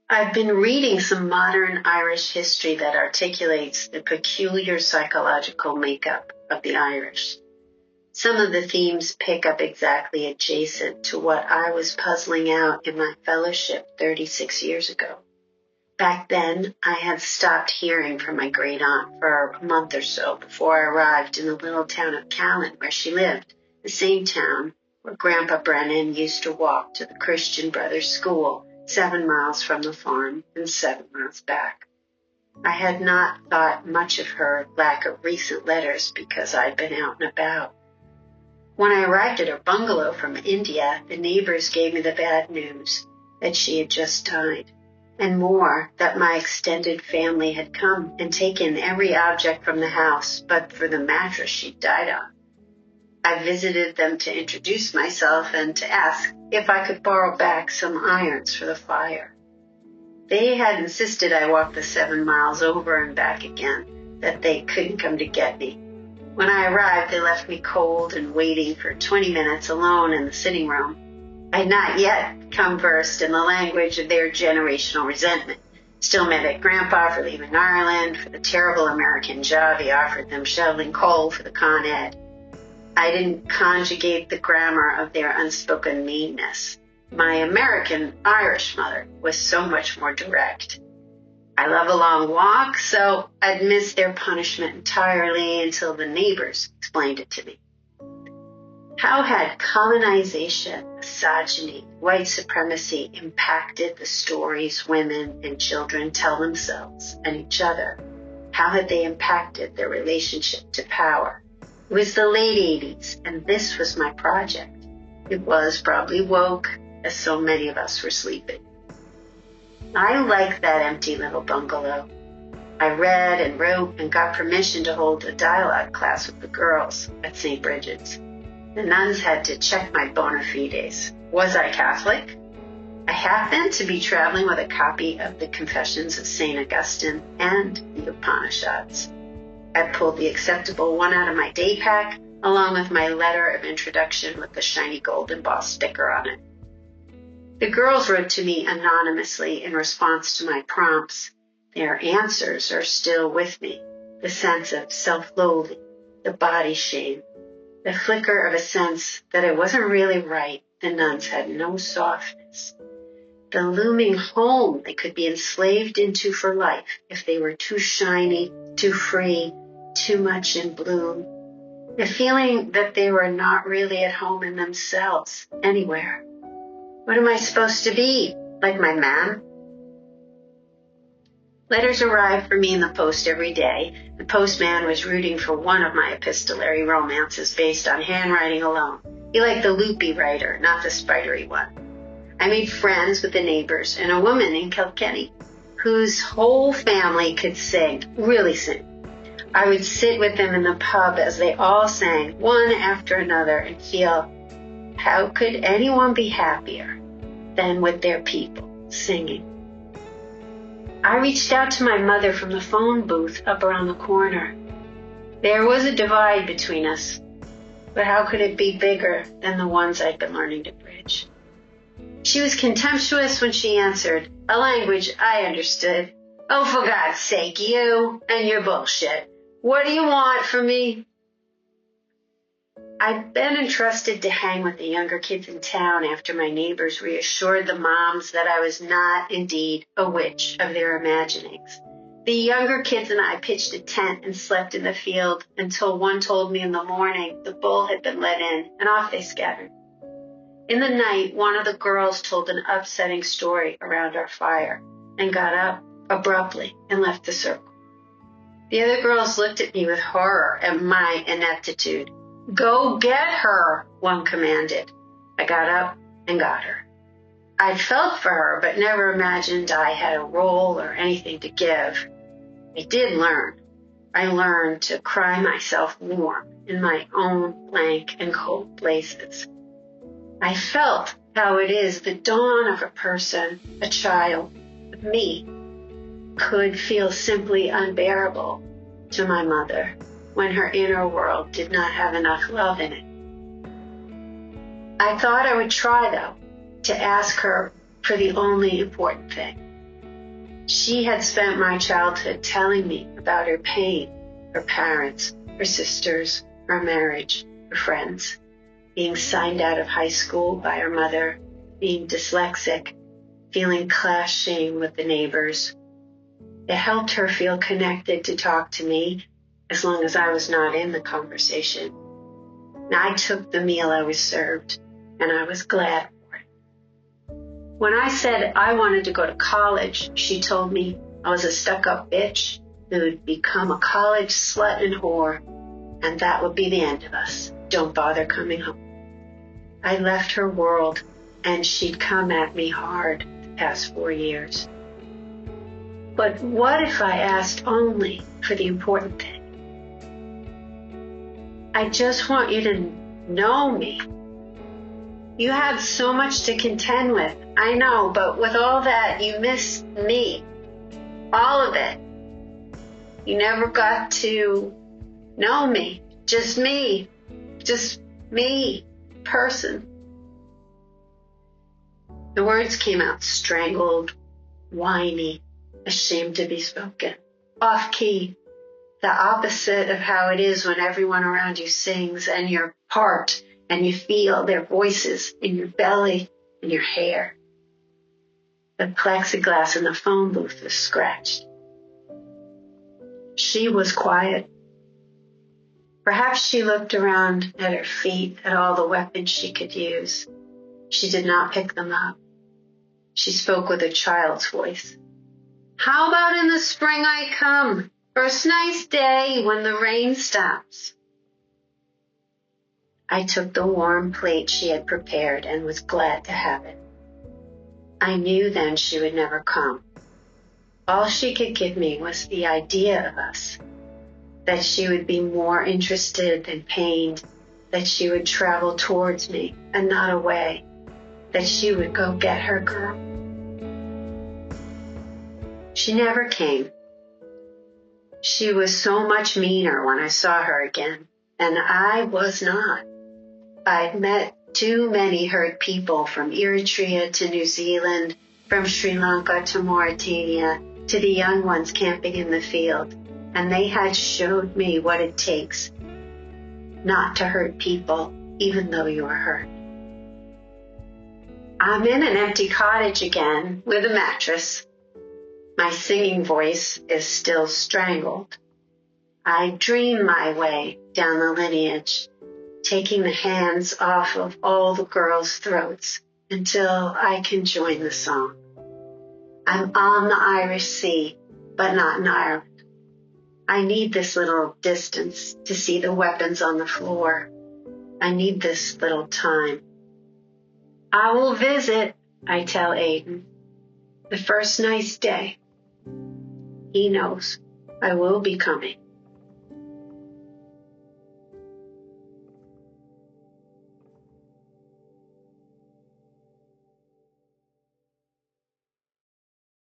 I've been reading some modern Irish history that articulates the peculiar psychological makeup of the Irish. Some of the themes pick up exactly adjacent to what I was puzzling out in my fellowship 36 years ago. Back then, I had stopped hearing from my great-aunt for a month or so before I arrived in the little town of Callan where she lived, the same town where Grandpa Brennan used to walk to the Christian Brothers School 7 miles from the farm and 7 miles back. I had not thought much of her lack of recent letters because I'd been out and about. When I arrived at her bungalow from India, the neighbors gave me the bad news that she had just died, and more, that my extended family had come and taken every object from the house but for the mattress she died on. I visited them to introduce myself and to ask if I could borrow back some irons for the fire. They had insisted I walk the 7 miles over and back again, that they couldn't come to get me. When I arrived, they left me cold and waiting for 20 minutes alone in the sitting room. I had not yet come versed in the language of their generational resentment. Still mad at Grandpa for leaving Ireland, for the terrible American job he offered them shoveling coal for the Con Ed. I didn't conjugate the grammar of their unspoken meanness. My American Irish mother was so much more direct. I love a long walk, so I'd missed their punishment entirely until the neighbors explained it to me. How had colonization, misogyny, white supremacy impacted the stories women and children tell themselves and each other? How had they impacted their relationship to power? It was the late 80s, and this was my project. It was probably woke, as so many of us were sleeping. I liked that empty little bungalow. I read and wrote and got permission to hold a dialogue class with the girls at St. Bridget's. The nuns had to check my bona fides. Was I Catholic? I happened to be traveling with a copy of the Confessions of St. Augustine and the Upanishads. I pulled the acceptable one out of my day pack, along with my letter of introduction with the shiny gold embossed sticker on it. The girls wrote to me anonymously in response to my prompts. Their answers are still with me. The sense of self-loathing, the body shame, the flicker of a sense that it wasn't really right. The nuns had no softness. The looming home they could be enslaved into for life if they were too shiny, too free, too much in bloom. The feeling that they were not really at home in themselves, anywhere. What am I supposed to be? Like my mom? Letters arrived for me in the post every day. The postman was rooting for one of my epistolary romances based on handwriting alone. He liked the loopy writer, not the spidery one. I made friends with the neighbors and a woman in Kilkenny whose whole family could sing, really sing. I would sit with them in the pub as they all sang, one after another, and feel, how could anyone be happier than with their people singing? I reached out to my mother from the phone booth up around the corner. There was a divide between us, but how could it be bigger than the ones I'd been learning to bridge? She was contemptuous when she answered, a language I understood. Oh, for God's sake, you and your bullshit. What do you want from me? I'd been entrusted to hang with the younger kids in town after my neighbors reassured the moms that I was not indeed a witch of their imaginings. The younger kids and I pitched a tent and slept in the field until one told me in the morning the bull had been let in, and off they scattered. In the night, one of the girls told an upsetting story around our fire and got up abruptly and left the circle. The other girls looked at me with horror at my ineptitude. Go get her, one commanded. I got up and got her. I felt for her, but never imagined I had a role or anything to give. I did learn. I learned to cry myself warm in my own blank and cold places. I felt how it is the dawn of a person, a child, me, could feel simply unbearable to my mother when her inner world did not have enough love in it. I thought I would try, though, to ask her for the only important thing. She had spent my childhood telling me about her pain, her parents, her sisters, her marriage, her friends, being signed out of high school by her mother, being dyslexic, feeling class shame with the neighbors. It helped her feel connected to talk to me as long as I was not in the conversation. And I took the meal I was served, and I was glad for it. When I said I wanted to go to college, she told me I was a stuck-up bitch who'd become a college slut and whore, and that would be the end of us. Don't bother coming home. I left her world, and she'd come at me hard the past 4 years. But what if I asked only for the important thing? I just want you to know me. You have so much to contend with, I know, but with all that, you miss me. All of it. You never got to know me. Just me. Just me. Person. The words came out strangled, whiny, ashamed to be spoken, off key, the opposite of how it is when everyone around you sings and you're part and you feel their voices in your belly and your hair. The plexiglass in the phone booth was scratched. She was quiet. Perhaps she looked around at her feet at all the weapons she could use. She did not pick them up. She spoke with a child's voice. How about in the spring I come? First nice day when the rain stops. I took the warm plate she had prepared and was glad to have it. I knew then she would never come. All she could give me was the idea of us, that she would be more interested than pained, that she would travel towards me and not away, that she would go get her girl. She never came. She was so much meaner when I saw her again, and I was not. I'd met too many hurt people from Eritrea to New Zealand, from Sri Lanka to Mauritania, to the young ones camping in the field, and they had showed me what it takes not to hurt people, even though you are hurt. I'm in an empty cottage again with a mattress. My singing voice is still strangled. I dream my way down the lineage, taking the hands off of all the girls' throats until I can join the song. I'm on the Irish Sea, but not in Ireland. I need this little distance to see the weapons on the floor. I need this little time. I will visit, I tell Aiden, the first nice day. He knows I will be coming.